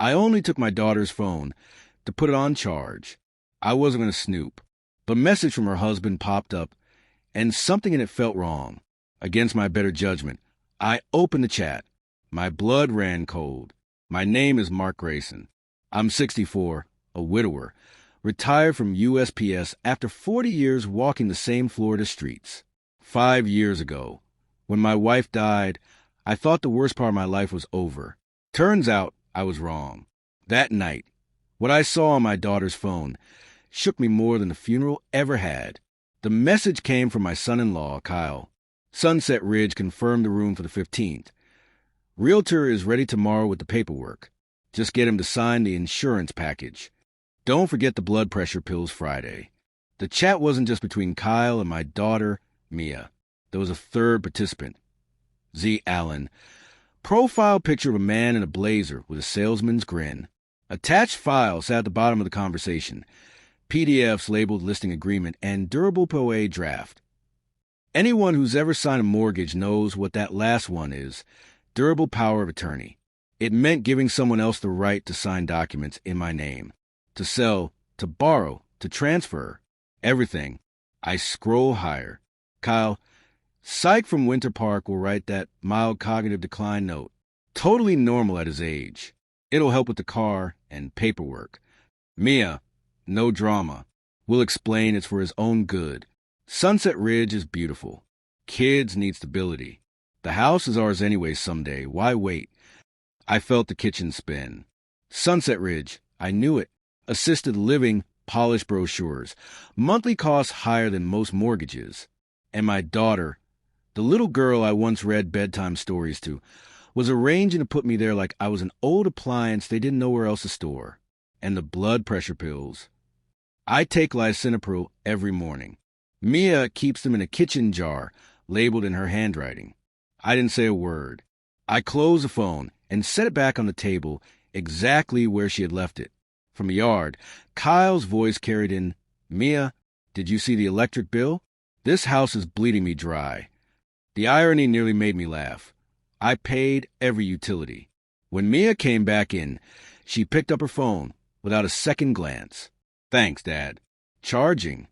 I only took my daughter's phone to put it on charge. I wasn't going to snoop. But a message from her husband popped up, and something in it felt wrong. Against my better judgment, I opened the chat. My blood ran cold. My name is Mark Grayson. I'm 64, a widower, retired from USPS after 40 years walking the same Florida streets. 5 years ago, when my wife died, I thought the worst part of my life was over. Turns out I was wrong. That night, what I saw on my daughter's phone shook me more than the funeral ever had. The message came from my son-in-law, Kyle. Sunset Ridge confirmed the room for the 15th. Realtor is ready tomorrow with the paperwork. Just get him to sign the insurance package. Don't forget the blood pressure pills Friday. The chat wasn't just between Kyle and my daughter, Mia. There was a third participant, Z. Allen. Profile picture of a man in a blazer with a salesman's grin. Attached file sat at the bottom of the conversation. PDFs labeled listing agreement and durable POA draft. Anyone who's ever signed a mortgage knows what that last one is, durable power of attorney. It meant giving someone else the right to sign documents in my name, to sell, to borrow, to transfer, everything. I scroll higher. Kyle, Psych from Winter Park will write that mild cognitive decline note. Totally normal at his age. It'll help with the car and paperwork. Mia, no drama. We'll explain it's for his own good. Sunset Ridge is beautiful. Kids need stability. The house is ours anyway someday. Why wait? I felt the kitchen spin. Sunset Ridge, I knew it. Assisted living, polished brochures. Monthly costs higher than most mortgages. And my daughter, the little girl I once read bedtime stories to, was arranging to put me there like I was an old appliance they didn't know where else to store. And the blood pressure pills. I take lisinopril every morning. Mia keeps them in a kitchen jar, labeled in her handwriting. I didn't say a word. I closed the phone and set it back on the table exactly where she had left it. From the yard, Kyle's voice carried in, Mia, did you see the electric bill? This house is bleeding me dry. The irony nearly made me laugh. I paid every utility. When Mia came back in, she picked up her phone without a second glance. Thanks, Dad. Charging.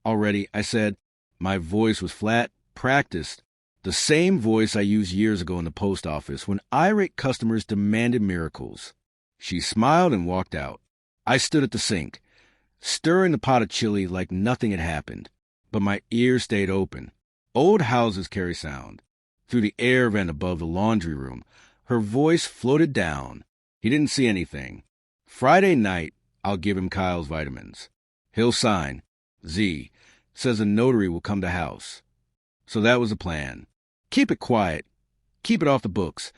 Already, I said. My voice was flat, practiced. The same voice I used years ago in the post office when irate customers demanded miracles. She smiled and walked out. I stood at the sink, stirring the pot of chili like nothing had happened. But my ears stayed open. Old houses carry sound. Through the air vent above the laundry room, her voice floated down. He didn't see anything. Friday night, I'll give him Kyle's vitamins. He'll sign. Z says a notary will come to house. So that was the plan. Keep it quiet. Keep it off the books.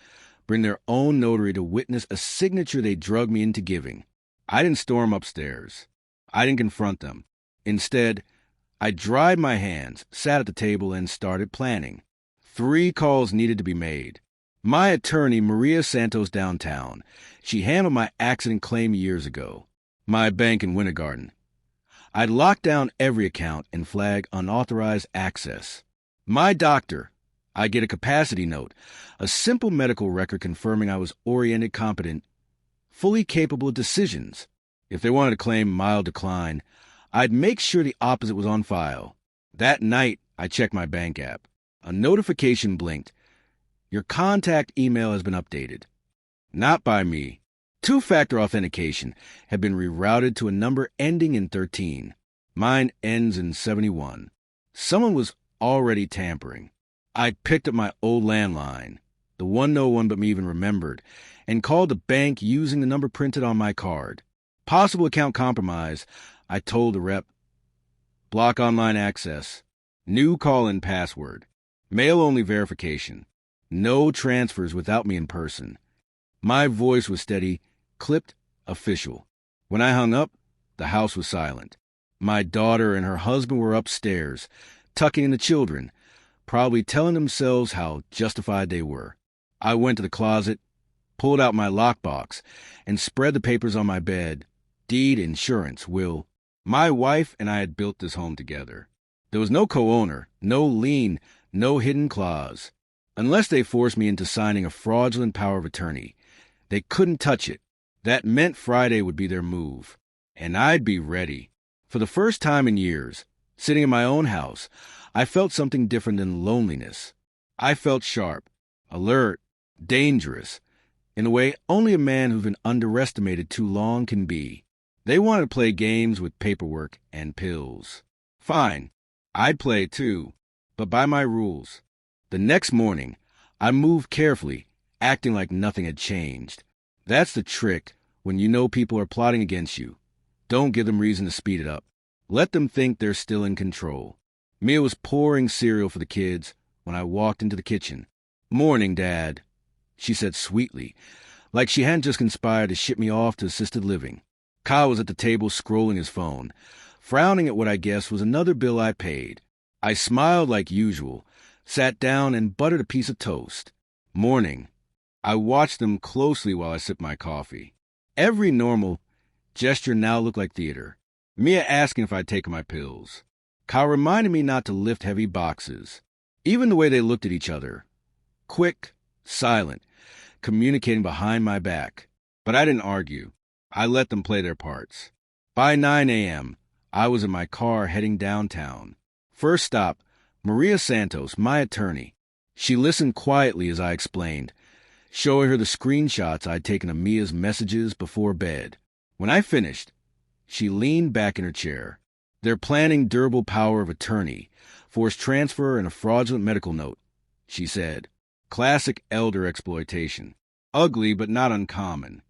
Bring their own notary to witness a signature they drug me into giving. I didn't storm upstairs. I didn't confront them. Instead, I dried my hands, sat at the table, and started planning. 3 calls needed to be made. My attorney, Maria Santos downtown. She handled my accident claim years ago. My bank in Winter Garden. I'd lock down every account and flag unauthorized access. My doctor. I get a capacity note, a simple medical record confirming I was oriented competent, fully capable of decisions. If they wanted to claim mild decline, I'd make sure the opposite was on file. That night, I checked my bank app. A notification blinked. Your contact email has been updated. Not by me. 2-factor authentication had been rerouted to a number ending in 13. Mine ends in 71. Someone was already tampering. I picked up my old landline, the one no one but me even remembered, and called the bank using the number printed on my card. Possible account compromise, I told the rep. Block online access. New call-in password. Mail-only verification. No transfers without me in person. My voice was steady, clipped, official. When I hung up, the house was silent. My daughter and her husband were upstairs, tucking in the children, probably telling themselves how justified they were. I went to the closet, pulled out my lockbox, and spread the papers on my bed. Deed, insurance, will. My wife and I had built this home together. There was no co-owner, no lien, no hidden clause. Unless they forced me into signing a fraudulent power of attorney, they couldn't touch it. That meant Friday would be their move, and I'd be ready. For the first time in years, sitting in my own house, I felt something different than loneliness. I felt sharp, alert, dangerous, in a way only a man who's been underestimated too long can be. They wanted to play games with paperwork and pills. Fine, I'd play too, but by my rules. The next morning, I moved carefully, acting like nothing had changed. That's the trick when you know people are plotting against you. Don't give them reason to speed it up. Let them think they're still in control. Mia was pouring cereal for the kids when I walked into the kitchen. "Morning, Dad," she said sweetly, like she hadn't just conspired to ship me off to assisted living. Kyle was at the table scrolling his phone, frowning at what I guessed was another bill I paid. I smiled like usual, sat down and buttered a piece of toast. "Morning." I watched them closely while I sipped my coffee. Every normal gesture now looked like theater. Mia asking if I'd taken my pills. Kyle reminded me not to lift heavy boxes. Even the way they looked at each other. Quick, silent, communicating behind my back. But I didn't argue. I let them play their parts. By 9 a.m., I was in my car heading downtown. First stop, Maria Santos, my attorney. She listened quietly as I explained, showing her the screenshots I'd taken of Mia's messages before bed. When I finished, she leaned back in her chair. "They're planning durable power of attorney, forced transfer, and a fraudulent medical note," she said. "Classic elder exploitation. Ugly, but not uncommon.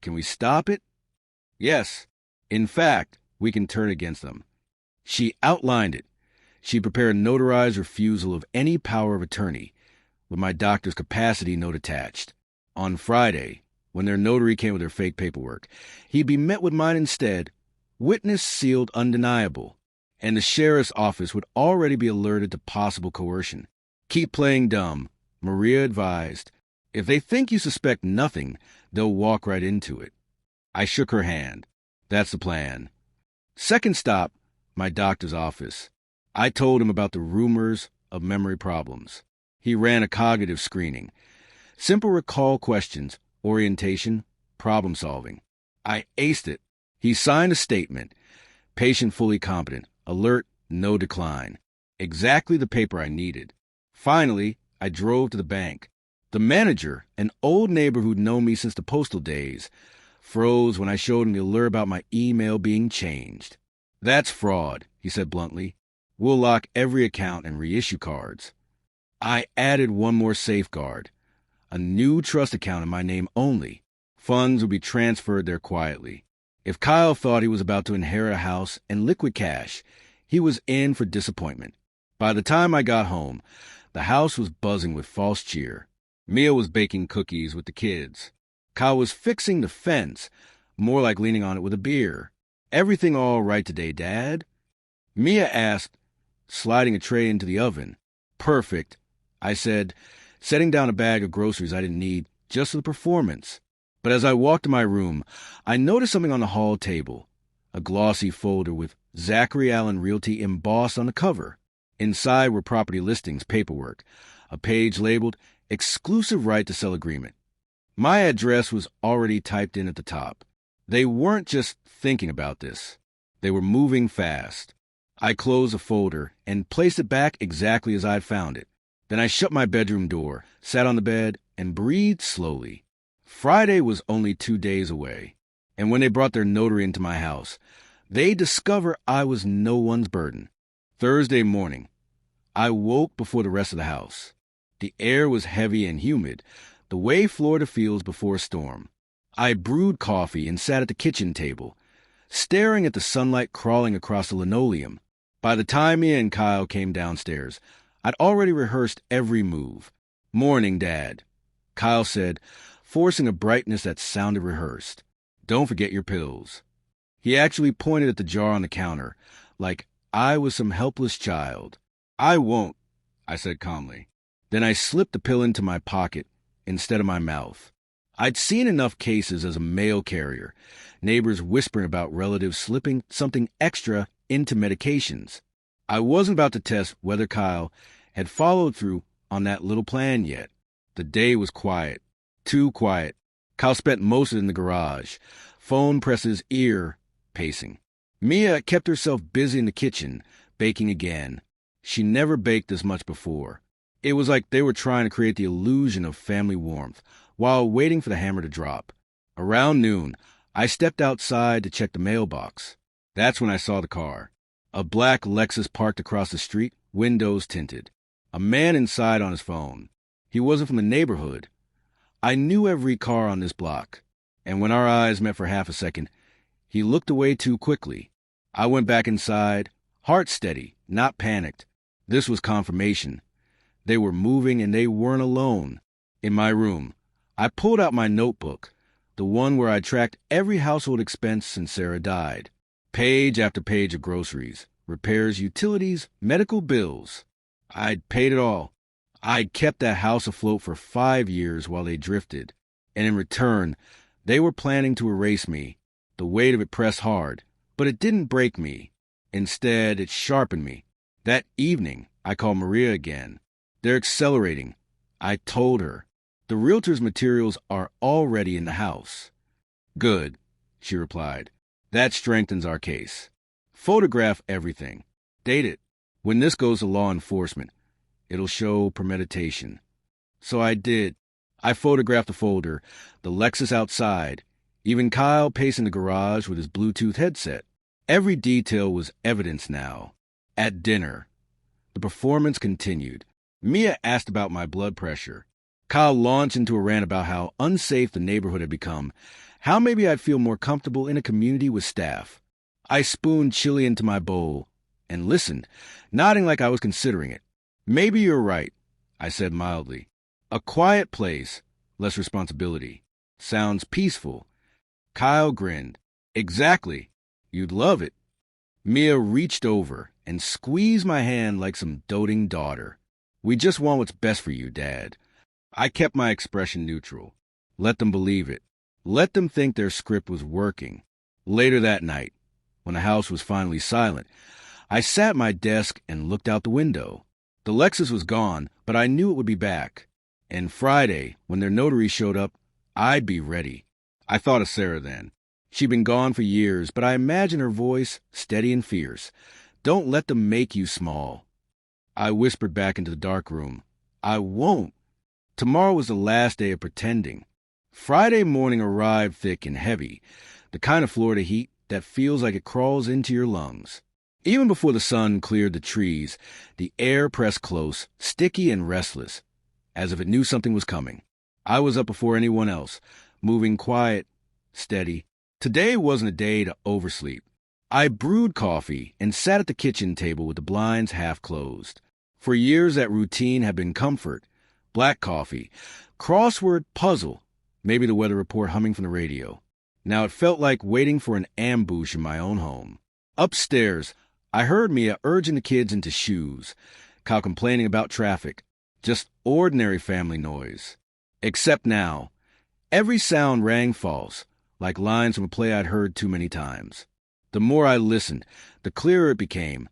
Can we stop it?" "Yes. In fact, we can turn against them." She outlined it. She prepared a notarized refusal of any power of attorney, with my doctor's capacity note attached. On Friday, when their notary came with their fake paperwork, he'd be met with mine instead, witness sealed undeniable, and the sheriff's office would already be alerted to possible coercion. "Keep playing dumb," Maria advised. "If they think you suspect nothing, they'll walk right into it." I shook her hand. "That's the plan." Second stop, my doctor's office. I told him about the rumors of memory problems. He ran a cognitive screening. Simple recall questions, orientation, problem solving. I aced it. He signed a statement. Patient fully competent. Alert, no decline. Exactly the paper I needed. Finally, I drove to the bank. The manager, an old neighbor who'd known me since the postal days, froze when I showed him the alert about my email being changed. "That's fraud," he said bluntly. "We'll lock every account and reissue cards." I added one more safeguard. A new trust account in my name only. Funds would be transferred there quietly. If Kyle thought he was about to inherit a house and liquid cash, he was in for disappointment. By the time I got home, the house was buzzing with false cheer. Mia was baking cookies with the kids. Kyle was fixing the fence, more like leaning on it with a beer. "Everything all right today, Dad?" Mia asked, sliding a tray into the oven. "Perfect," I said, setting down a bag of groceries I didn't need, just for the performance. But as I walked to my room, I noticed something on the hall table. A glossy folder with Zachary Allen Realty embossed on the cover. Inside were property listings, paperwork, a page labeled "Exclusive Right to Sell Agreement." My address was already typed in at the top. They weren't just thinking about this. They were moving fast. I closed the folder and placed it back exactly as I'd found it. Then I shut my bedroom door, sat on the bed, and breathed slowly. Friday was only 2 days away, and when they brought their notary into my house, they'd discover I was no one's burden. Thursday morning, I woke before the rest of the house. The air was heavy and humid, the way Florida feels before a storm. I brewed coffee and sat at the kitchen table, staring at the sunlight crawling across the linoleum. By the time Mia and Kyle came downstairs, I'd already rehearsed every move. "Morning, Dad," Kyle said, forcing a brightness that sounded rehearsed. "Don't forget your pills." He actually pointed at the jar on the counter, like I was some helpless child. "I won't," I said calmly. Then I slipped the pill into my pocket instead of my mouth. I'd seen enough cases as a mail carrier, neighbors whispering about relatives slipping something extra into medications. I wasn't about to test whether Kyle had followed through on that little plan yet. The day was quiet, too quiet. Kyle spent most of it in the garage, phone presses ear pacing. Mia kept herself busy in the kitchen, baking again. She never baked this much before. It was like they were trying to create the illusion of family warmth while waiting for the hammer to drop. Around noon, I stepped outside to check the mailbox. That's when I saw the car. A black Lexus parked across the street, windows tinted. A man inside on his phone. He wasn't from the neighborhood. I knew every car on this block, and when our eyes met for half a second, he looked away too quickly. I went back inside, heart steady, not panicked. This was confirmation. They were moving and they weren't alone. In my room, I pulled out my notebook, the one where I tracked every household expense since Sarah died. Page after page of groceries, repairs, utilities, medical bills. I'd paid it all. I'd kept that house afloat for 5 years while they drifted, and in return, they were planning to erase me. The weight of it pressed hard, but it didn't break me. Instead, it sharpened me. That evening, I called Maria again. They're accelerating. I told her. The realtor's materials are already in the house. Good, she replied. That strengthens our case. Photograph everything. Date it. When this goes to law enforcement, it'll show premeditation. So I did. I photographed the folder, the Lexus outside, even Kyle pacing the garage with his Bluetooth headset. Every detail was evidence now. At dinner, the performance continued. Mia asked about my blood pressure. Kyle launched into a rant about how unsafe the neighborhood had become, how maybe I'd feel more comfortable in a community with staff. I spooned chili into my bowl and listened, nodding like I was considering it. Maybe you're right, I said mildly. A quiet place, less responsibility. Sounds peaceful. Kyle grinned. Exactly. You'd love it. Mia reached over and squeezed my hand like some doting daughter. We just want what's best for you, Dad. I kept my expression neutral. Let them believe it. Let them think their script was working. Later that night, when the house was finally silent, I sat at my desk and looked out the window. The Lexus was gone, but I knew it would be back. And Friday, when their notary showed up, I'd be ready. I thought of Sarah then. She'd been gone for years, but I imagined her voice, steady and fierce. Don't let them make you small. I whispered back into the dark room. I won't. Tomorrow was the last day of pretending. Friday morning arrived thick and heavy, the kind of Florida heat that feels like it crawls into your lungs. Even before the sun cleared the trees, the air pressed close, sticky and restless, as if it knew something was coming. I was up before anyone else, moving quiet, steady. Today wasn't a day to oversleep. I brewed coffee and sat at the kitchen table with the blinds half closed. For years that routine had been comfort. Black coffee, crossword puzzle, maybe the weather report humming from the radio. Now it felt like waiting for an ambush in my own home. Upstairs, I heard Mia urging the kids into shoes, Kyle complaining about traffic. Just ordinary family noise. Except now, every sound rang false, like lines from a play I'd heard too many times. The more I listened, the clearer it became.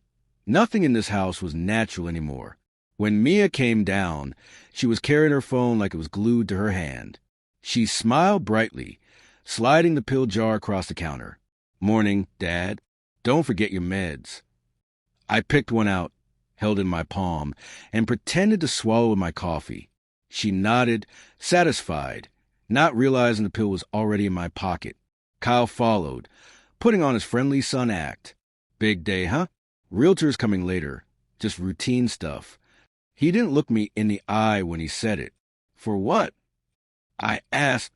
Nothing in this house was natural anymore. When Mia came down, she was carrying her phone like it was glued to her hand. She smiled brightly, sliding the pill jar across the counter. Morning, Dad. Don't forget your meds. I picked one out, held it in my palm, and pretended to swallow in my coffee. She nodded, satisfied, not realizing the pill was already in my pocket. Kyle followed, putting on his friendly son act. Big day, huh? Realtors coming later. Just routine stuff. He didn't look me in the eye when he said it. For what? I asked,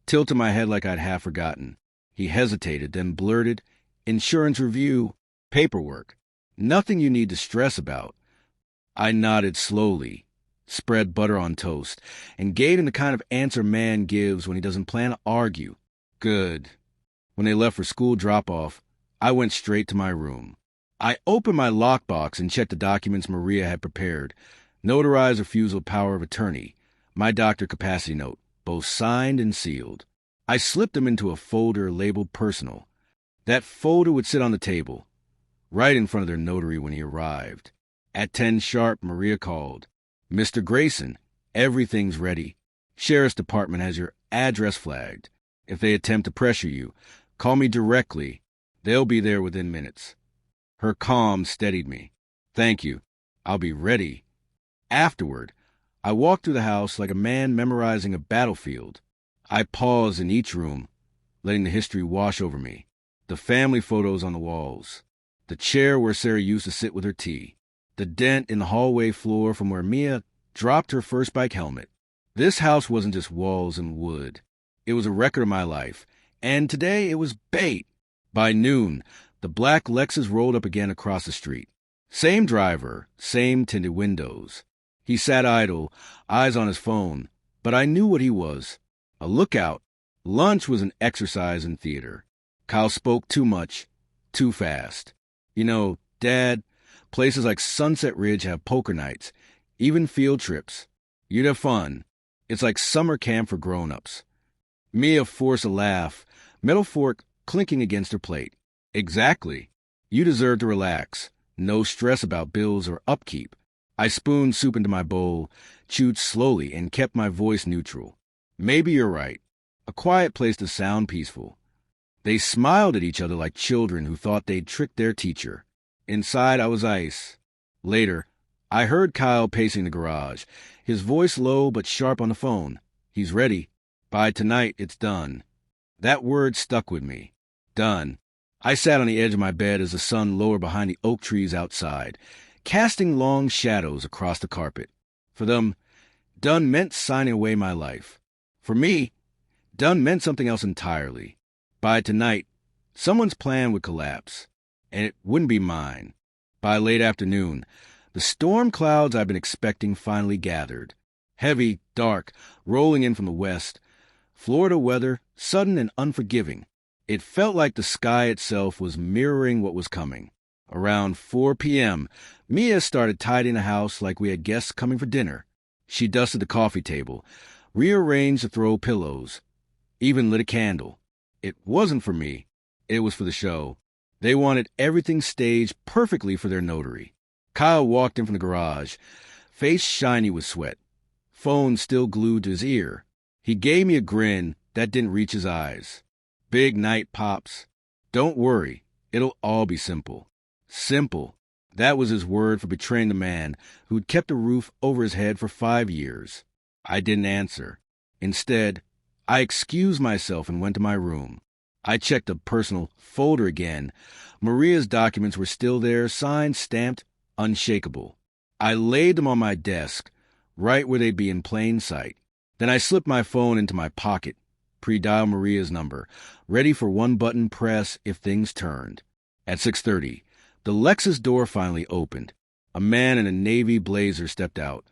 tilting my head like I'd half forgotten. He hesitated, then blurted, Insurance review, paperwork. Nothing you need to stress about. I nodded slowly, spread butter on toast, and gave him the kind of answer man gives when he doesn't plan to argue. Good. When they left for school drop-off, I went straight to my room. I opened my lockbox and checked the documents Maria had prepared. Notarized refusal of power of attorney, my doctor capacity note, both signed and sealed. I slipped them into a folder labeled personal. That folder would sit on the table, right in front of their notary when he arrived. At 10 sharp, Maria called. Mr. Grayson, everything's ready. Sheriff's Department has your address flagged. If they attempt to pressure you, call me directly. They'll be there within minutes. Her calm steadied me. Thank you. I'll be ready. Afterward, I walked through the house like a man memorizing a battlefield. I paused in each room, letting the history wash over me. The family photos on the walls. The chair where Sarah used to sit with her tea. The dent in the hallway floor from where Mia dropped her first bike helmet. This house wasn't just walls and wood. It was a record of my life. And today it was bait. By noon, the black Lexus rolled up again across the street. Same driver, same tinted windows. He sat idle, eyes on his phone, but I knew what he was. A lookout. Lunch was an exercise in theater. Kyle spoke too much, too fast. You know, Dad, places like Sunset Ridge have poker nights, even field trips. You'd have fun. It's like summer camp for grown-ups. Mia forced a laugh, metal fork clinking against her plate. Exactly. You deserve to relax. No stress about bills or upkeep. I spooned soup into my bowl, chewed slowly, and kept my voice neutral. Maybe you're right. A quiet place to sound peaceful. They smiled at each other like children who thought they'd tricked their teacher. Inside, I was ice. Later, I heard Kyle pacing the garage, his voice low but sharp on the phone. He's ready. By tonight, it's done. That word stuck with me. Done. I sat on the edge of my bed as the sun lowered behind the oak trees outside, casting long shadows across the carpet. For them, done meant signing away my life. For me, done meant something else entirely. By tonight, someone's plan would collapse, and it wouldn't be mine. By late afternoon, the storm clouds I'd been expecting finally gathered. Heavy, dark, rolling in from the west. Florida weather, sudden and unforgiving. It felt like the sky itself was mirroring what was coming. Around 4 p.m., Mia started tidying the house like we had guests coming for dinner. She dusted the coffee table, rearranged the throw pillows, even lit a candle. It wasn't for me. It was for the show. They wanted everything staged perfectly for their notary. Kyle walked in from the garage, face shiny with sweat, phone still glued to his ear. He gave me a grin that didn't reach his eyes. Big night, Pops. Don't worry. It'll all be simple. Simple. That was his word for betraying the man who'd kept a roof over his head for 5 years. I didn't answer. Instead, I excused myself and went to my room. I checked the personal folder again. Maria's documents were still there, signed, stamped, unshakable. I laid them on my desk, right where they'd be in plain sight. Then I slipped my phone into my pocket, pre-dialed Maria's number, ready for one button press if things turned. At 6:30, the Lexus door finally opened. A man in a navy blazer stepped out,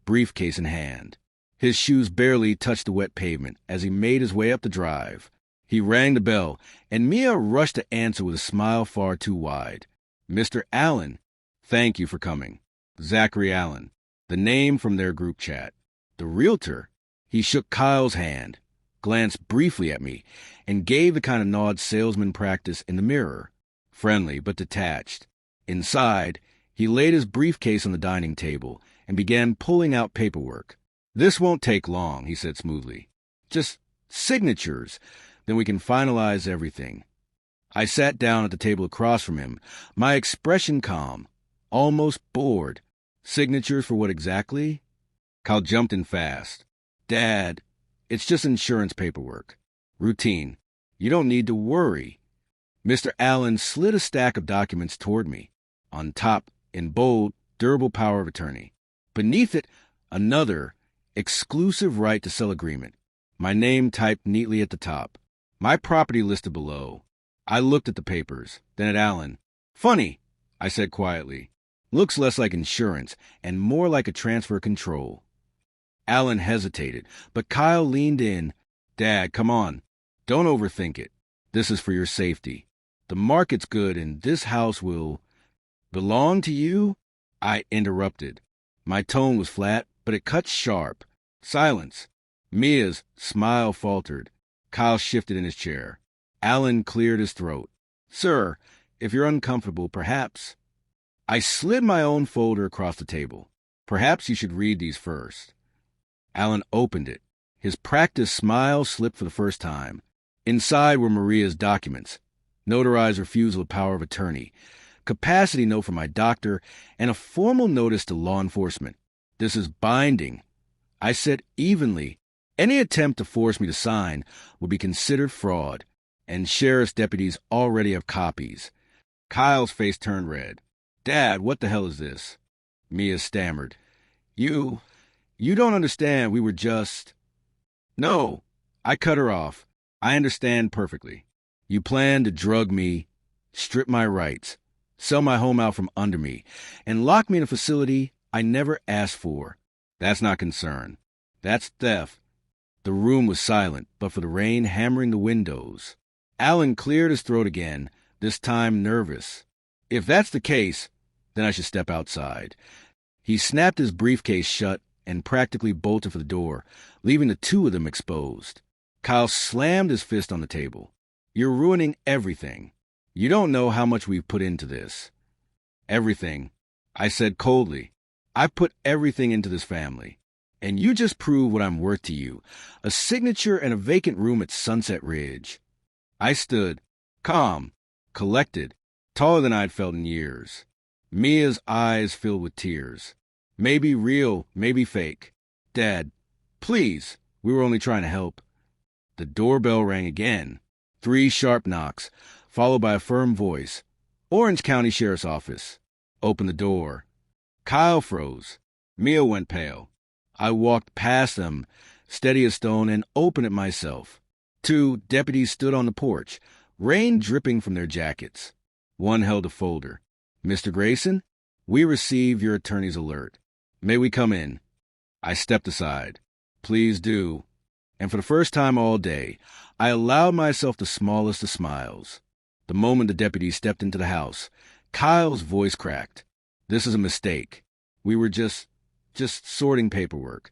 briefcase in hand. His shoes barely touched the wet pavement as he made his way up the drive. He rang the bell, and Mia rushed to answer with a smile far too wide. Mr. Allen. Thank you for coming. Zachary Allen, the name from their group chat. The realtor. He shook Kyle's hand, glanced briefly at me, and gave the kind of nod salesmen practice in the mirror. Friendly but detached. Inside, he laid his briefcase on the dining table and began pulling out paperwork. This won't take long, he said smoothly. Just signatures. Then we can finalize everything. I sat down at the table across from him, my expression calm, almost bored. Signatures for what exactly? Kyle jumped in fast. Dad, it's just insurance paperwork. Routine. You don't need to worry. Mr. Allen slid a stack of documents toward me. On top, in bold, durable power of attorney. Beneath it, another, exclusive right to sell agreement. My name typed neatly at the top. My property listed below. I looked at the papers, then at Allen. Funny, I said quietly. Looks less like insurance and more like a transfer control. Allen hesitated, but Kyle leaned in. Dad, come on. Don't overthink it. This is for your safety. The market's good and this house will belong to you? I interrupted. My tone was flat, but it cut sharp. Silence. Mia's smile faltered. Kyle shifted in his chair. Allen cleared his throat. Sir, if you're uncomfortable, perhaps. I slid my own folder across the table. Perhaps you should read these first. Allen opened it, His practiced smile slipped for the first time. Inside were Maria's documents: notarized refusal of power of attorney, capacity note from my doctor, and a formal notice to law enforcement. This is binding. I said evenly. Any attempt to force me to sign would be considered fraud, and sheriff's deputies already have copies. Kyle's face turned red. Dad, what the hell is this? Mia stammered. You don't understand. We were just... No, I cut her off. I understand perfectly. You plan to drug me, strip my rights, sell my home out from under me, and lock me in a facility I never asked for. That's not concern. That's theft. The room was silent, but for the rain hammering the windows. Alan cleared his throat again, this time nervous. If that's the case, then I should step outside. He snapped his briefcase shut and practically bolted for the door, leaving the two of them exposed. Kyle slammed his fist on the table. You're ruining everything. You don't know how much we've put into this. Everything, I said coldly. I've put everything into this family. And you just proved what I'm worth to you. A signature and a vacant room at Sunset Ridge. I stood, calm, collected, taller than I'd felt in years. Mia's eyes filled with tears. Maybe real, maybe fake. Dad, please, we were only trying to help. The doorbell rang again. 3 sharp knocks, followed by a firm voice. Orange County Sheriff's Office. Open the door. Kyle froze. Mia went pale. I walked past them, steady as stone, and opened it myself. 2 deputies stood on the porch, rain dripping from their jackets. One held a folder. Mr. Grayson, we received your attorney's alert. May we come in? I stepped aside. Please do. And for the first time all day, I allowed myself the smallest of smiles. The moment the deputies stepped into the house, Kyle's voice cracked. This is a mistake. We were just sorting paperwork.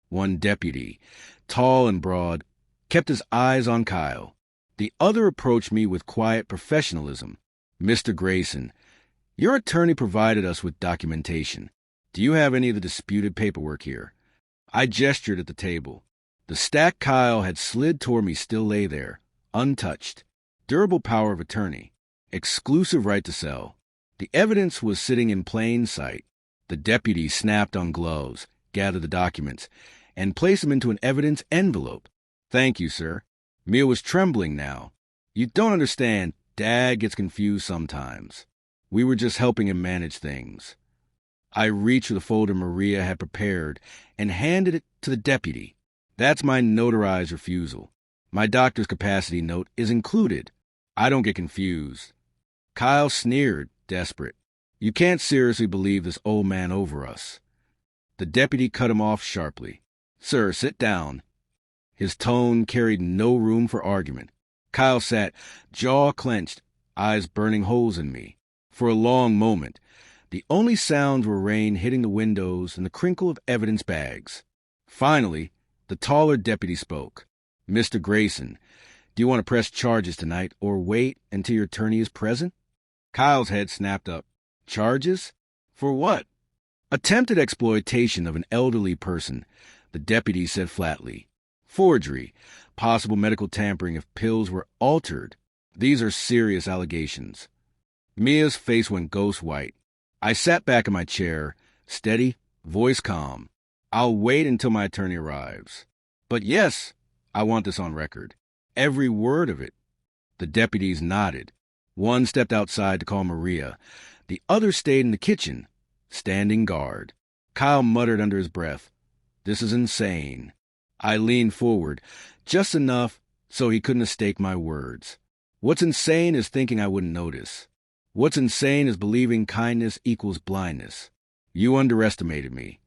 One deputy, tall and broad, kept his eyes on Kyle. The other approached me with quiet professionalism. Mr. Grayson, your attorney provided us with documentation. Do you have any of the disputed paperwork here? I gestured at the table. The stack Kyle had slid toward me still lay there, untouched. Durable power of attorney. Exclusive right to sell. The evidence was sitting in plain sight. The deputy snapped on gloves, gathered the documents, and placed them into an evidence envelope. Thank you, sir. Mia was trembling now. You don't understand. Dad gets confused sometimes. We were just helping him manage things. I reached for the folder Maria had prepared and handed it to the deputy. That's my notarized refusal. My doctor's capacity note is included. I don't get confused. Kyle sneered, desperate. You can't seriously believe this old man over us. The deputy cut him off sharply. Sir, sit down. His tone carried no room for argument. Kyle sat, jaw clenched, eyes burning holes in me. For a long moment, the only sounds were rain hitting the windows and the crinkle of evidence bags. Finally, the taller deputy spoke. Mr. Grayson, do you want to press charges tonight or wait until your attorney is present? Kyle's head snapped up. Charges? For what? Attempted exploitation of an elderly person, the deputy said flatly. Forgery, possible medical tampering if pills were altered. These are serious allegations. Mia's face went ghost white. I sat back in my chair, steady, voice calm. I'll wait until my attorney arrives. But yes, I want this on record. Every word of it. The deputies nodded. One stepped outside to call Maria. The other stayed in the kitchen, standing guard. Kyle muttered under his breath, "This is insane." I leaned forward, just enough so he couldn't mistake my words. What's insane is thinking I wouldn't notice. What's insane is believing kindness equals blindness. You underestimated me.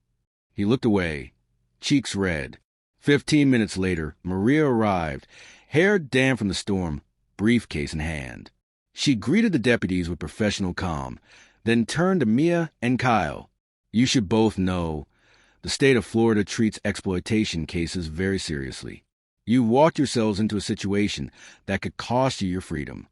He looked away, cheeks red. 15 minutes later, Maria arrived, hair damp from the storm, briefcase in hand. She greeted the deputies with professional calm, then turned to Mia and Kyle. You should both know, the state of Florida treats exploitation cases very seriously. You walked yourselves into a situation that could cost you your freedom.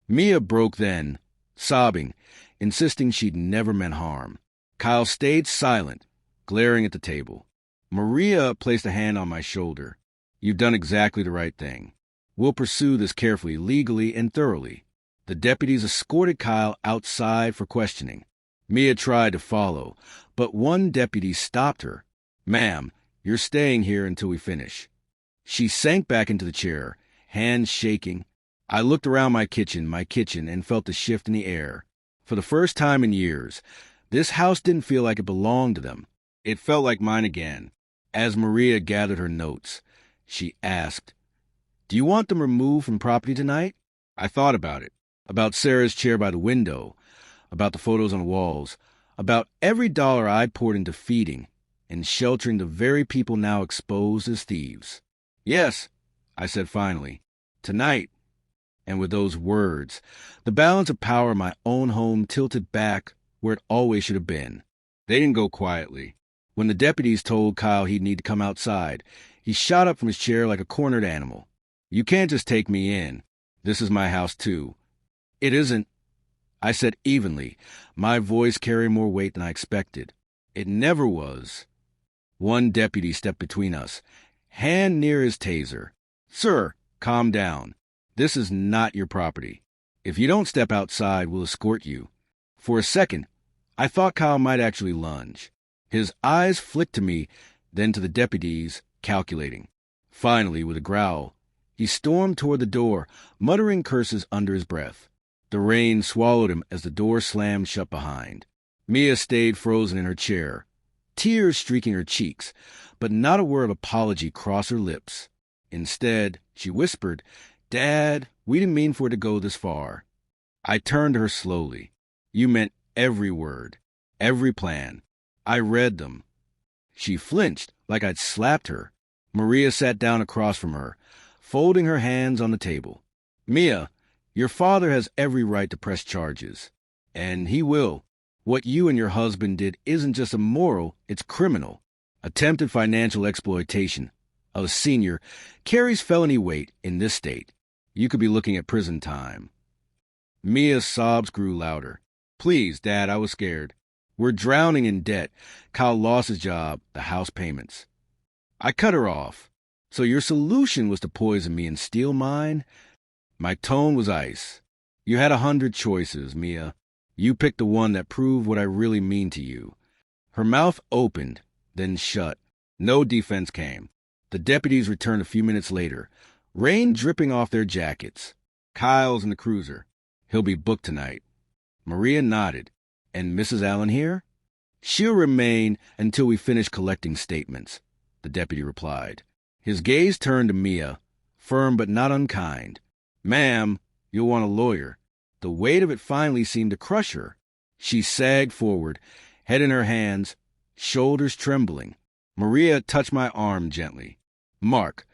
Mia broke then, sobbing, insisting she'd never meant harm. Kyle stayed silent, glaring at the table. Maria placed a hand on my shoulder. You've done exactly the right thing. We'll pursue this carefully, legally, and thoroughly. The deputies escorted Kyle outside for questioning. Mia tried to follow, but one deputy stopped her. Ma'am, you're staying here until we finish. She sank back into the chair, hands shaking. I looked around my kitchen, and felt the shift in the air. For the first time in years, this house didn't feel like it belonged to them. It felt like mine again. As Maria gathered her notes, she asked, "Do you want them removed from property tonight?" I thought about it. About Sarah's chair by the window, about the photos on the walls, about every dollar I poured into feeding and sheltering the very people now exposed as thieves. "Yes," I said finally, "tonight." And with those words, the balance of power in my own home tilted back where it always should have been. They didn't go quietly. When the deputies told Kyle he'd need to come outside, he shot up from his chair like a cornered animal. "You can't just take me in. This is my house, too." "It isn't," I said evenly, my voice carrying more weight than I expected. "It never was." One deputy stepped between us, hand near his taser. "Sir, calm down. This is not your property. If you don't step outside, we'll escort you." For a second, I thought Kyle might actually lunge. His eyes flicked to me, then to the deputies, calculating. Finally, with a growl, he stormed toward the door, muttering curses under his breath. The rain swallowed him as the door slammed shut behind. Mia stayed frozen in her chair, tears streaking her cheeks, but not a word of apology crossed her lips. Instead, she whispered, "Dad, we didn't mean for it to go this far." I turned to her slowly. "You meant every word, every plan. I read them." She flinched like I'd slapped her. Maria sat down across from her, folding her hands on the table. "Mia, your father has every right to press charges. And he will. What you and your husband did isn't just immoral, it's criminal. Attempted financial exploitation of a senior carries felony weight in this state. You could be looking at prison time." Mia's sobs grew louder. "Please, Dad, I was scared. We're drowning in debt. Kyle lost his job, the house payments." I cut her off. "So your solution was to poison me and steal mine?" My tone was ice. "You had 100 choices, Mia. You picked the one that proved what I really mean to you." Her mouth opened, then shut. No defense came. The deputies returned a few minutes later, rain dripping off their jackets. "Kyle's in the cruiser. He'll be booked tonight." Maria nodded. "And Mrs. Allen here?" "She'll remain until we finish collecting statements," the deputy replied. His gaze turned to Mia, firm but not unkind. "Ma'am, you'll want a lawyer." The weight of it finally seemed to crush her. She sagged forward, head in her hands, shoulders trembling. Maria touched my arm gently. "Mark,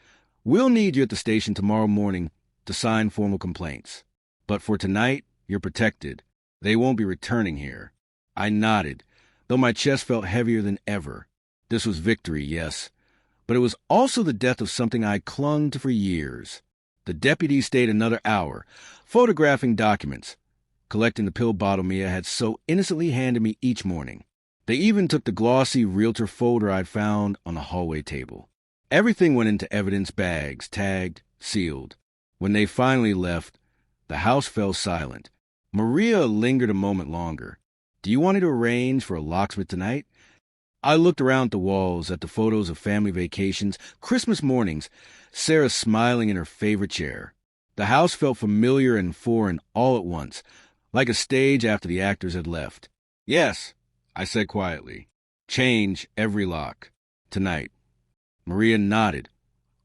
we'll need you at the station tomorrow morning to sign formal complaints. But for tonight, you're protected. They won't be returning here." I nodded, though my chest felt heavier than ever. This was victory, yes, but it was also the death of something I clung to for years. The deputy stayed another hour, photographing documents, collecting the pill bottle Mia had so innocently handed me each morning. They even took the glossy realtor folder I'd found on the hallway table. Everything went into evidence bags, tagged, sealed. When they finally left, the house fell silent. Maria lingered a moment longer. "Do you want me to arrange for a locksmith tonight?" I looked around at the walls, at the photos of family vacations, Christmas mornings, Sarah smiling in her favorite chair. The house felt familiar and foreign all at once, like a stage after the actors had left. "Yes," I said quietly. "Change every lock. Tonight." Maria nodded,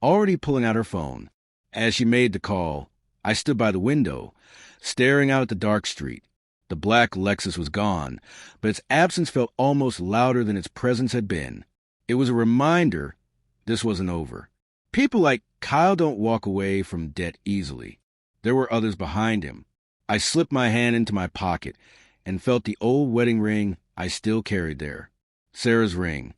already pulling out her phone. As she made the call, I stood by the window, staring out at the dark street. The black Lexus was gone, but its absence felt almost louder than its presence had been. It was a reminder this wasn't over. People like Kyle don't walk away from debt easily. There were others behind him. I slipped my hand into my pocket and felt the old wedding ring I still carried there. Sarah's ring.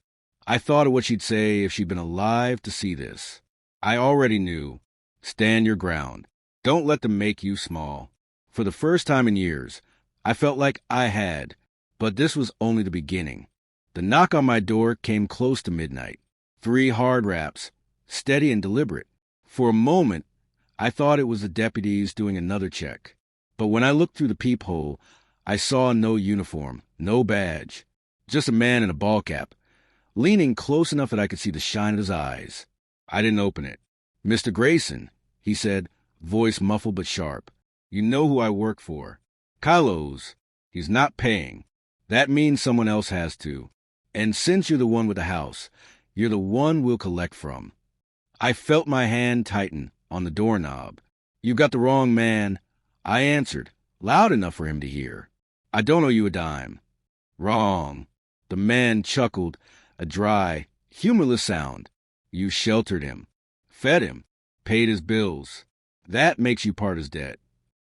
I thought of what she'd say if she'd been alive to see this. I already knew. Stand your ground. Don't let them make you small. For the first time in years, I felt like I had, but this was only the beginning. The knock on my door came close to midnight. 3 hard raps, steady and deliberate. For a moment, I thought it was the deputies doing another check. But when I looked through the peephole, I saw no uniform, no badge, just a man in a ball cap, leaning close enough that I could see the shine of his eyes. I didn't open it. "Mr. Grayson," he said, voice muffled but sharp. "You know who I work for. Carlos. He's not paying. That means someone else has to. And since you're the one with the house, you're the one we'll collect from." I felt my hand tighten on the doorknob. "You got the wrong man," I answered, loud enough for him to hear. "I don't owe you a dime." "Wrong." The man chuckled, a dry, humorless sound. "You sheltered him, fed him, paid his bills. That makes you part his debt.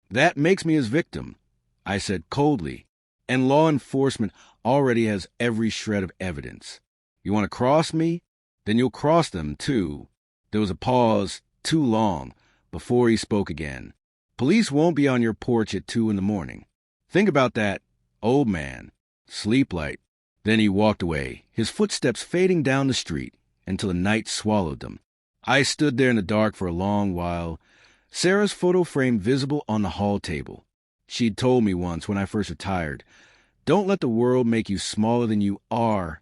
That makes me his victim," I said coldly. "And law enforcement already has every shred of evidence. You want to cross me? Then you'll cross them, too." There was a pause, too long, before he spoke again. "Police won't be on your porch at 2 a.m. Think about that, old man. Sleep light." Then he walked away, his footsteps fading down the street until the night swallowed them. I stood there in the dark for a long while, Sarah's photo frame visible on the hall table. She'd told me once when I first retired, "Don't let the world make you smaller than you are."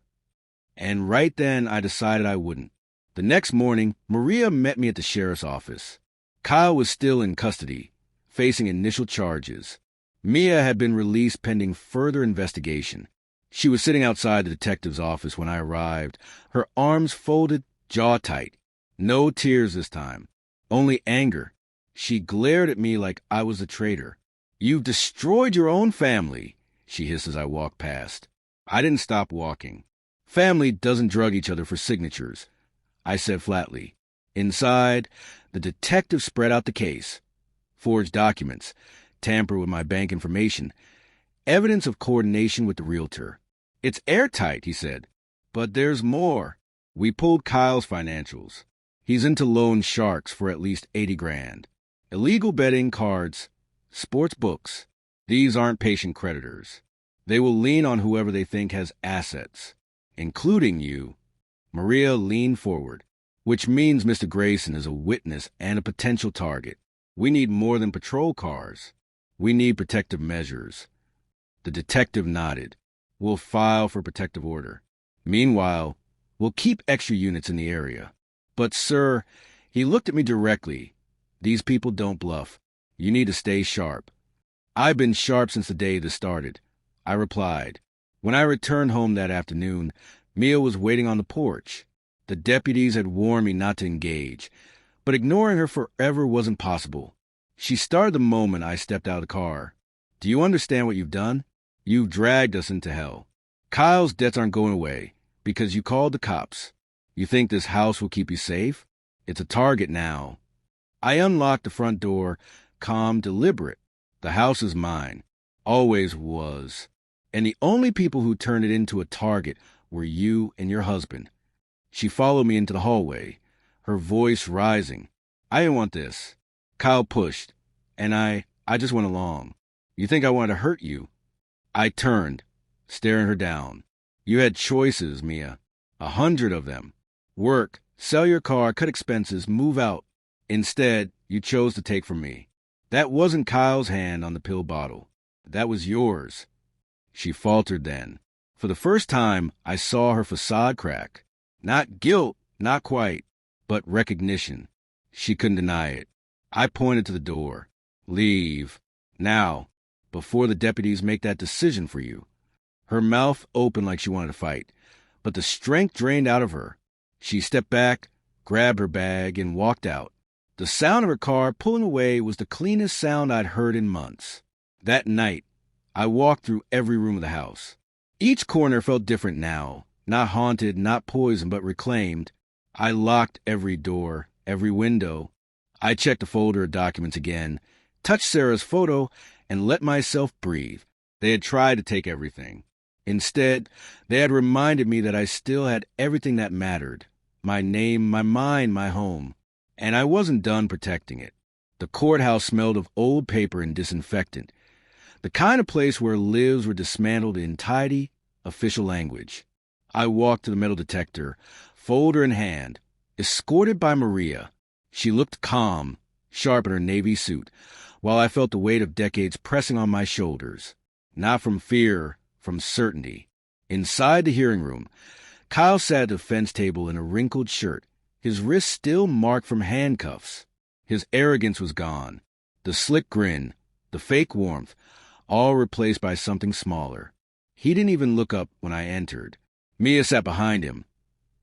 And right then I decided I wouldn't. The next morning, Maria met me at the sheriff's office. Kyle was still in custody, facing initial charges. Mia had been released pending further investigation. She was sitting outside the detective's office when I arrived, her arms folded, jaw tight. No tears this time, only anger. She glared at me like I was a traitor. "You've destroyed your own family," she hissed as I walked past. I didn't stop walking. "Family doesn't drug each other for signatures," I said flatly. Inside, the detective spread out the case. Forged documents, tamper with my bank information, evidence of coordination with the realtor. "It's airtight," he said. "But there's more. We pulled Kyle's financials. He's into loan sharks for at least 80 grand. Illegal betting, cards, sports books. These aren't patient creditors. They will lean on whoever they think has assets, including you." Maria leaned forward. "Which means Mr. Grayson is a witness and a potential target. We need more than patrol cars. We need protective measures." The detective nodded. "We'll file for protective order. Meanwhile, we'll keep extra units in the area." "But, sir," he looked at me directly. "These people don't bluff. You need to stay sharp." "I've been sharp since the day this started," I replied. When I returned home that afternoon, Mia was waiting on the porch. The deputies had warned me not to engage, but ignoring her forever wasn't possible. She started the moment I stepped out of the car. "Do you understand what you've done? You've dragged us into hell. Kyle's debts aren't going away because you called the cops. You think this house will keep you safe? It's a target now." I unlocked the front door, calm, deliberate. "The house is mine. Always was. And the only people who turned it into a target were you and your husband." She followed me into the hallway, her voice rising. "I didn't want this. Kyle pushed, and I just went along. You think I wanted to hurt you?" I turned, staring her down. "You had choices, Mia. 100 of them. Work, sell your car, cut expenses, move out. Instead, you chose to take from me. That wasn't Kyle's hand on the pill bottle. That was yours." She faltered then. For the first time, I saw her facade crack. Not guilt, not quite, but recognition. She couldn't deny it. I pointed to the door. "Leave. Now, before the deputies make that decision for you." Her mouth opened like she wanted to fight, but the strength drained out of her. She stepped back, grabbed her bag, and walked out. The sound of her car pulling away was the cleanest sound I'd heard in months. That night, I walked through every room of the house. Each corner felt different now, not haunted, not poisoned, but reclaimed. I locked every door, every window. I checked the folder of documents again, touched Sarah's photo, and let myself breathe. They had tried to take everything. Instead, they had reminded me that I still had everything that mattered. My name, my mind, my home. And I wasn't done protecting it. The courthouse smelled of old paper and disinfectant. The kind of place where lives were dismantled in tidy, official language. I walked to the metal detector, folder in hand. escorted by Maria. She looked calm, sharp in her navy suit, while I felt the weight of decades pressing on my shoulders. Not from fear, from certainty. Inside the hearing room, Kyle sat at the defense table in a wrinkled shirt, his wrists still marked from handcuffs. His arrogance was gone. The slick grin, the fake warmth, all replaced by something smaller. He didn't even look up when I entered. Mia sat behind him,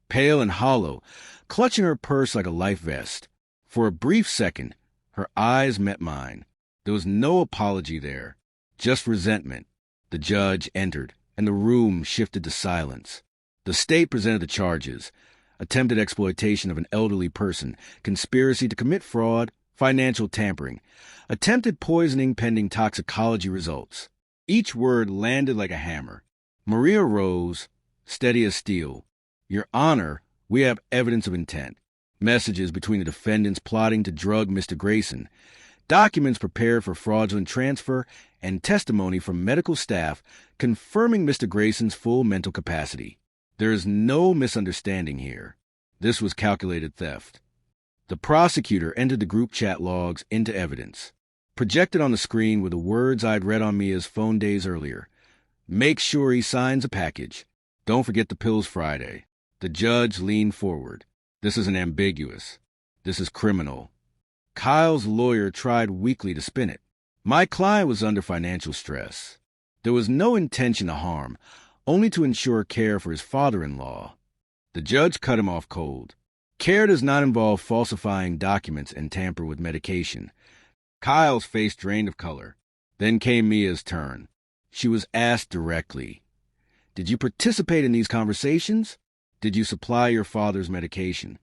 pale and hollow, clutching her purse like a life vest. For a brief second, her eyes met mine. There was no apology there, just resentment. The judge entered, and the room shifted to silence. The state presented the charges: attempted exploitation of an elderly person, conspiracy to commit fraud, financial tampering, attempted poisoning pending toxicology results. Each word landed like a hammer. Maria rose, steady as steel. Your Honor, we have evidence of intent. Messages between the defendants plotting to drug Mr. Grayson, documents prepared for fraudulent transfer, and testimony from medical staff confirming Mr. Grayson's full mental capacity. There is no misunderstanding here. This was calculated theft. The prosecutor entered the group chat logs into evidence. Projected on the screen were the words I'd read on Mia's phone days earlier. Make sure he signs a package. Don't forget the pills Friday. The judge leaned forward. This isn't ambiguous. This is criminal. Kyle's lawyer tried weakly to spin it. My client was under financial stress. There was no intention to harm, only to ensure care for his father-in-law. The judge cut him off cold. Care does not involve falsifying documents and tamper with medication. Kyle's face drained of color. Then came Mia's turn. She was asked directly, "Did you participate in these conversations? Did you supply your father's medication?"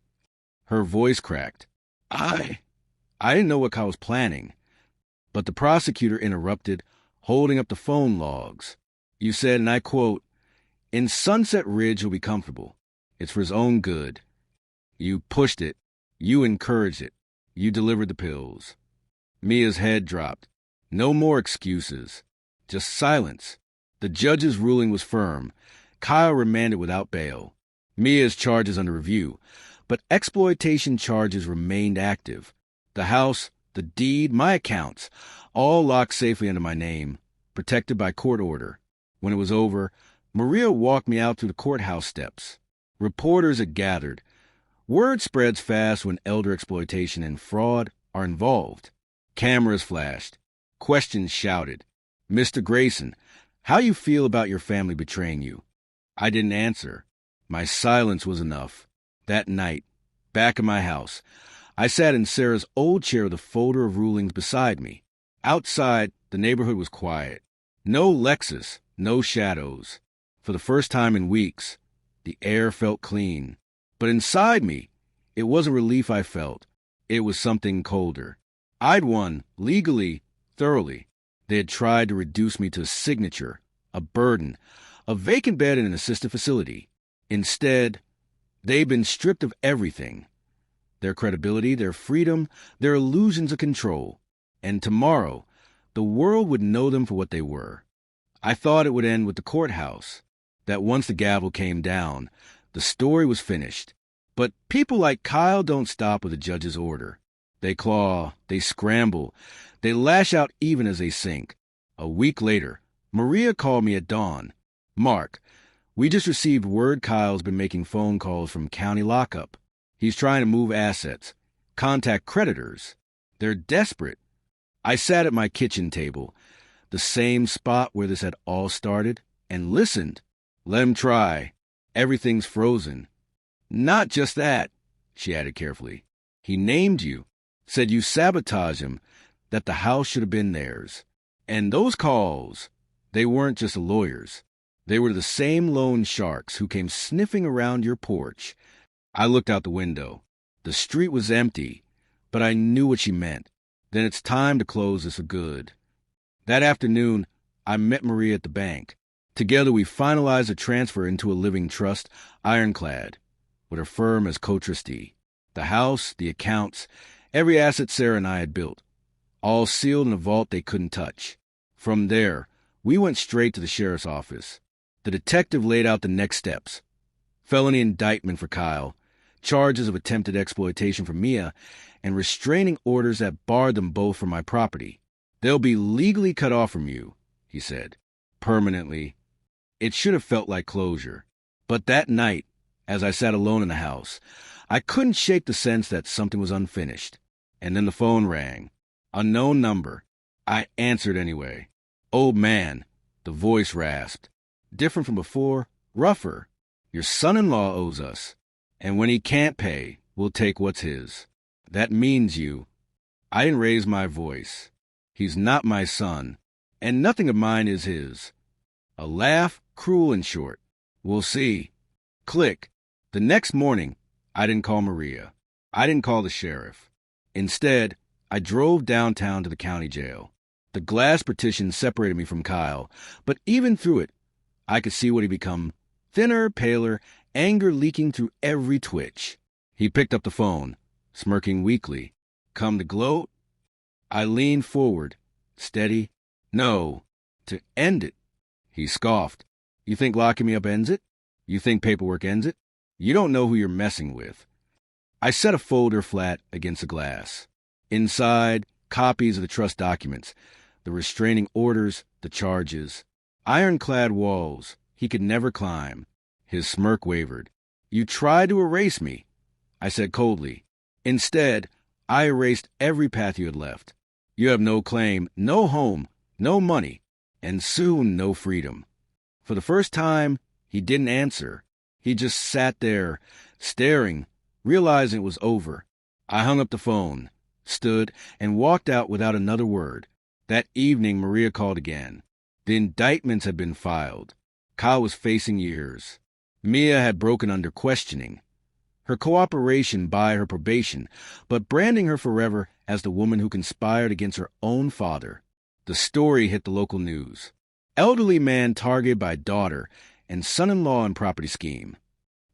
Her voice cracked. I didn't know what Kyle was planning. But the prosecutor interrupted, holding up the phone logs. You said, and I quote, "In Sunset Ridge he'll be comfortable. It's for his own good." You pushed it. You encouraged it. You delivered the pills. Mia's head dropped. No more excuses. Just silence. The judge's ruling was firm. Kyle remanded without bail. Mia's charges under review, but exploitation charges remained active. The house, the deed, my accounts, all locked safely under my name, protected by court order. When it was over, Maria walked me out through the courthouse steps. Reporters had gathered. Word spreads fast when elder exploitation and fraud are involved. Cameras flashed. Questions shouted. "Mr. Grayson, how you feel about your family betraying you?" I didn't answer. My silence was enough. That night, back in my house, I sat in Sarah's old chair with a folder of rulings beside me. Outside, the neighborhood was quiet. No Lexus, no shadows. For the first time in weeks, the air felt clean. But inside me, it wasn't relief I felt. It was something colder. I'd won, legally, thoroughly. They had tried to reduce me to a signature, a burden, a vacant bed in an assisted facility. Instead, they'd been stripped of everything. Their credibility, their freedom, their illusions of control. And tomorrow, the world would know them for what they were. I thought it would end with the courthouse, that once the gavel came down, the story was finished. But people like Kyle don't stop with a judge's order. They claw, they scramble, they lash out even as they sink. A week later, Maria called me at dawn. "Mark, we just received word Kyle's been making phone calls from county lockup. He's trying to move assets, contact creditors. They're desperate." I sat at my kitchen table, the same spot where this had all started, and listened. "Let him try. Everything's frozen." "Not just that," she added carefully. "He named you, said you sabotaged him, that the house should have been theirs. And those calls, they weren't just the lawyers. They were the same loan sharks who came sniffing around your porch." I looked out the window. The street was empty, but I knew what she meant. Then it's time to close this for good. That afternoon, I met Maria at the bank. Together we finalized a transfer into a living trust, ironclad, with her firm as co-trustee. The house, the accounts, every asset Sarah and I had built, all sealed in a vault they couldn't touch. From there, we went straight to the sheriff's office. The detective laid out the next steps. Felony indictment for Kyle, charges of attempted exploitation for Mia, and restraining orders that barred them both from my property. They'll be legally cut off from you, he said. Permanently. It should have felt like closure. But that night, as I sat alone in the house, I couldn't shake the sense that something was unfinished. And then the phone rang. Unknown number. I answered anyway. Old man, the voice rasped. Different from before, rougher. Your son-in-law owes us. And when he can't pay, we'll take what's his. That means you. I didn't raise my voice. He's not my son, and nothing of mine is his. A laugh, cruel and short. We'll see. Click. The next morning, I didn't call Maria. I didn't call the sheriff. Instead, I drove downtown to the county jail. The glass partition separated me from Kyle, but even through it, I could see what he'd become. Thinner, paler, anger leaking through every twitch. He picked up the phone, smirking weakly. Come to gloat? I leaned forward, steady. No, to end it. He scoffed. You think locking me up ends it? You think paperwork ends it? You don't know who you're messing with. I set a folder flat against the glass. Inside, copies of the trust documents, the restraining orders, the charges. Ironclad walls he could never climb. His smirk wavered. You tried to erase me, I said coldly. Instead, I erased every path you had left. You have no claim, no home, no money, and soon no freedom. For the first time, he didn't answer. He just sat there, staring, realizing it was over. I hung up the phone, stood, and walked out without another word. That evening, Maria called again. The indictments had been filed. Kyle was facing years. Mia had broken under questioning. Her cooperation by her probation, but branding her forever as the woman who conspired against her own father. The story hit the local news. Elderly man targeted by daughter and son-in-law in property scheme.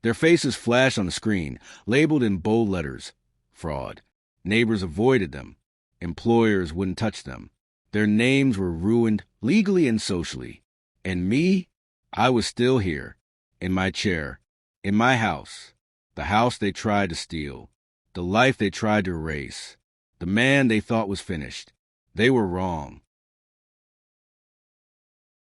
Their faces flashed on the screen, labeled in bold letters. Fraud. Neighbors avoided them. Employers wouldn't touch them. Their names were ruined legally and socially. And me? I was still here, in my chair, in my house. The house they tried to steal. The life they tried to erase. The man they thought was finished. They were wrong.